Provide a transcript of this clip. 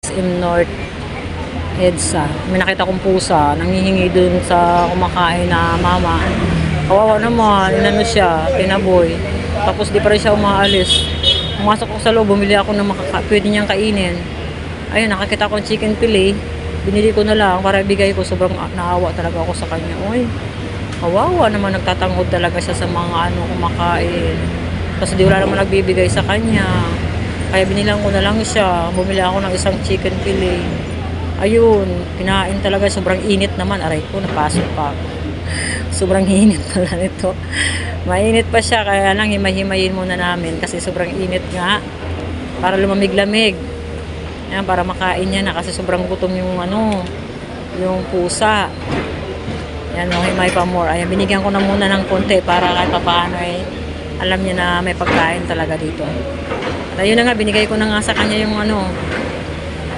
SM North EDSA. May nakita kong pusa, nangihingi dun sa kumakain na mama. Kawawa naman, inano siya, tinaboy. Tapos di pa rin siya umaalis. Pumasok ko sa loob, bumili ako ng pwede niyang kainin. Ayun, nakakita ko ng chicken fillet. Binili ko na lang para ibigay ko. Sobrang naawa talaga ako sa kanya. Uy, kawawa naman, nagtatangod talaga siya sa mga kumakain. Kasi di wala naman nagbibigay sa kanya. Kaya binilang ko na lang siya. Bumili ako ng isang chicken fillet. Ayun, kinain talaga. Sobrang init naman. Aray ko, napasok pa ako. Sobrang init pala nito. Mainit pa siya. Kaya lang himay-himayin muna namin. Kasi sobrang init nga. Para lumamig-lamig. Yan, para makain niya na. Kasi sobrang gutom yung yung pusa. Yan, himay pa more. Ayan, binigyan ko na muna ng konti. Para kahit paano alam niya na may pagkain talaga dito. At ayun na nga, binigay ko na nga sa kanya yung